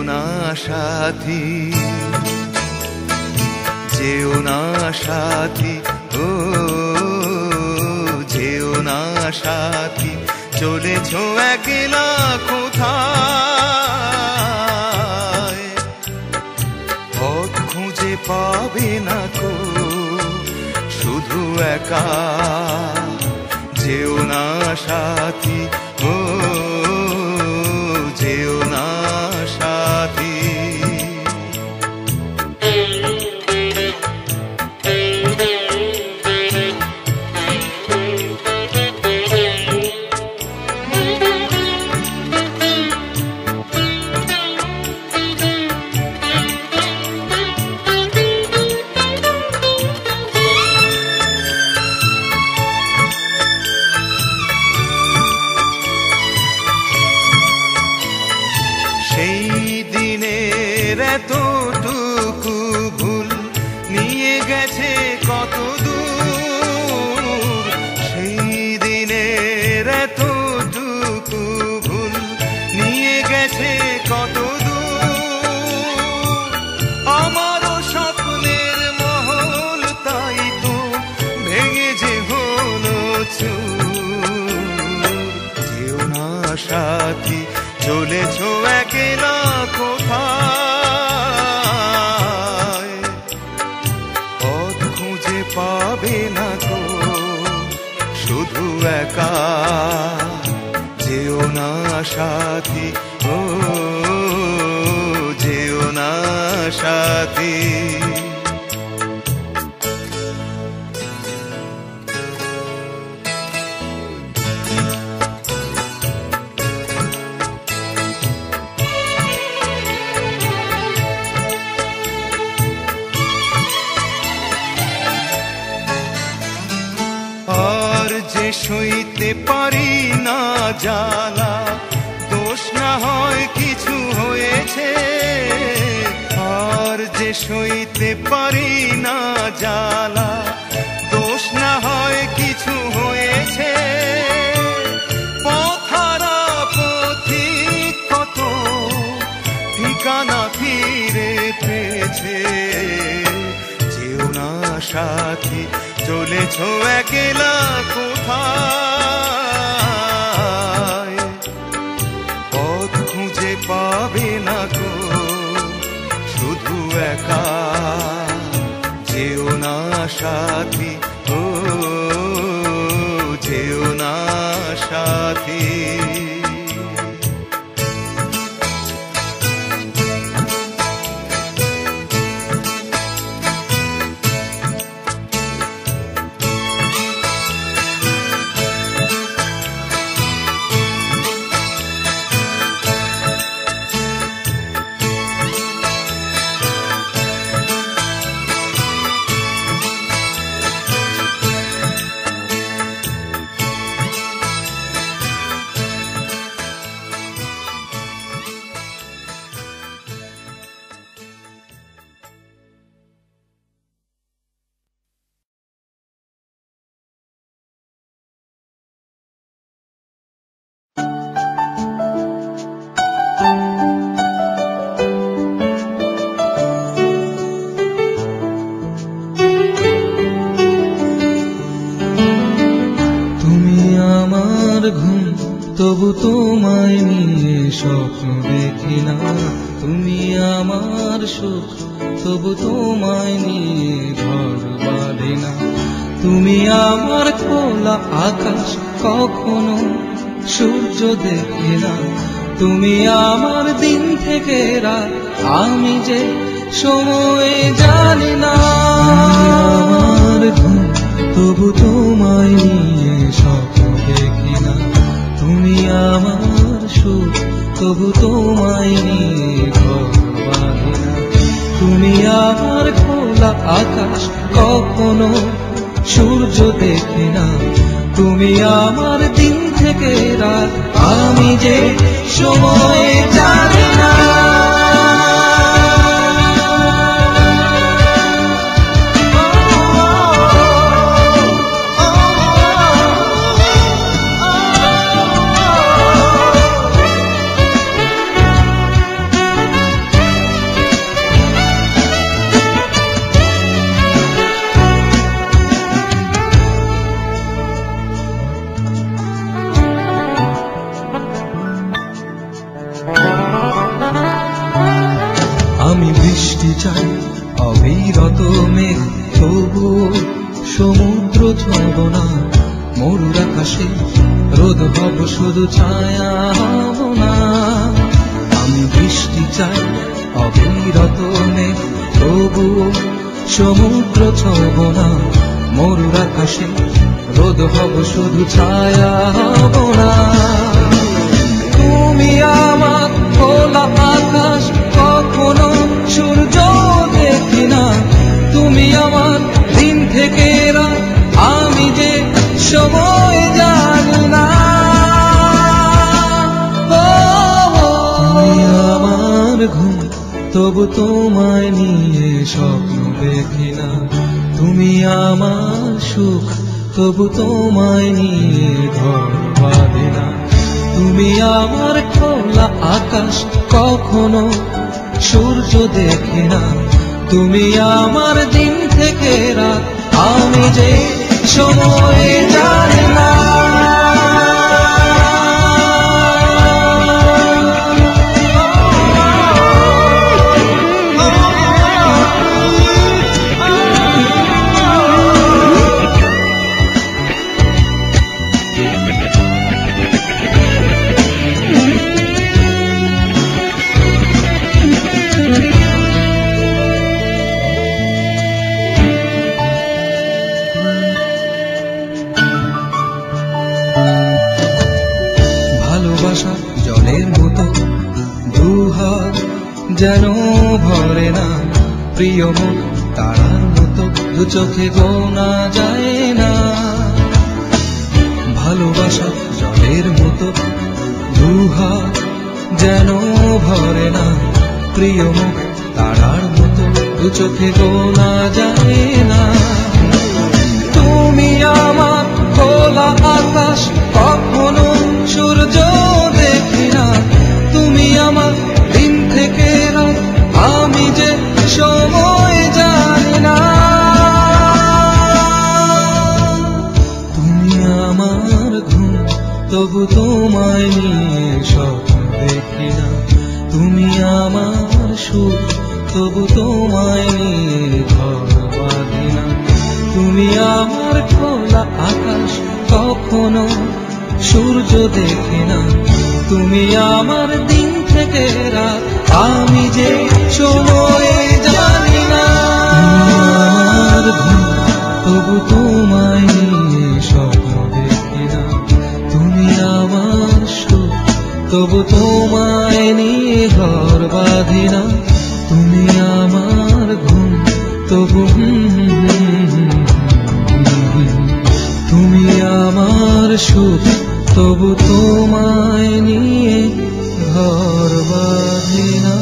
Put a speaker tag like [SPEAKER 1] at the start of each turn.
[SPEAKER 1] না সাথী, যেও না সাথী, ও যেও না সাথী, চলেছ একলা কোথায়, পথ খুঁজে পাবে না কো শুধু একা, যেও না সাথী, ও যেও না সাথী। এতটুকু ভুল নিয়ে গেছে কত দূর, সেই দিনের এতটুকু ভুল নিয়ে গেছে কত দূর, আমারও স্বপ্নের মহল তাই তো ভেঙে যে হলো চুর, যেও না সাথী, চলেছ একলা কোথায়, পথ খুঁজে পাবে না গো শুধু একা, যেও না সাথী, ও যেও না সাথী। সইতে পারি না জ্বালা, দোষ না হয় কিছু হয়েছে, আর যে সইতে পারি না জ্বালা, দোষ না হয় কিছু হয়েছে, পথহারা পথিক কত ঠিকানা ফিরে পেয়েছে, যেও না সাথী, চলেছ একলা কোথায়, পথ খুঁজে পাবে না গো শুধু একা, যেও না সাথী, ও যেও না সাথী।
[SPEAKER 2] তবু তোমায় নিয়ে স্বপ্ন দেখি না, তুমি আমার সুখ, তবু তোমায় নিয়ে ঘর বাঁধি না, তুমি আমার খোলা আকাশ, কখনো সূর্য দেখি না, তুমি আমার দিন থেকে রাত, আমি যে সময় জানি না, আমার ঘুম, তবু তোমায় নিয়ে স্বপ্ন দেখি না, তুমি আমার সুখ, তবু তোমায় নিয়ে ঘর বাঁধি না, তুমি আমার খোলা আকাশ, কখনো সূর্য দেখি না, তুমি আমার দিন থেকে রাত, আমি যে সময় জানি না। চাই অবিরত মেঘ, তবু সমুদ্র ছব না। মরুর আকাশে রোদ হব, শুধু ছায়া হব না। আমি বৃষ্টি চাই অবিরত মেঘ, তবু সমুদ্র ছব না। মরুর আকাশে রোদ হব, শুধু ছায়া হব না। তুমি আমার খোলা আকাশ, কখনো সূর্য দেখি না। তুমি আমার দিন থেকে রাত, আমি যে সময় জানি না। তুমি আমার ঘুম, তবু তোমায় নিয়ে স্বপ্ন দেখি না। তুমি আমার সুখ, তবু তোমায় নিয়ে ঘর বাঁধি না। তুমি আমার খোলা আকাশ, কখনো সূর্য দেখি না। তুমি আমার দিন থেকে রাত, আমি যে সময় জানি না। ভালোবাসা জলের মতো, দুহাত যেন ভরে না। প্রিয় মুখ তারার মতো, দু চোখে গোনা যায় না। ভালোবাসা জলের মতো, দুহাত যেন ভরে না। প্রিয় মুখ তারার মতো, দু চোখে গোনা যায় না। তুমি আমার খোলা আকাশ, কখনো সূর্য দেখি না। তুমি আমার দিন থেকে রাত, আমি যে সময় জানি না। তুমি আমার ঘুম, তবু তোমায় নিয়ে স্বপ্ন দেখি না। তুমি আমার সুখ, তবু তোমায় নিয়ে ঘর বাঁধি না। তুমি আমার খোলা আকাশ, কখনো সূর্য দেখি না। তুমি আমার দিন থেকে রাত, আমি যে সময় জানি না। আমার ঘুম, তবু তোমায় নিয়ে স্বপ্ন দেখি না। তুমি আমার সুখ, তবু তোমায় নিয়ে ঘর বাঁধি না। তুমি আমার ঘুম, তবু তুমি আমার সুখ, তবু তোমায় নিয়ে ঘর বাঁধি না।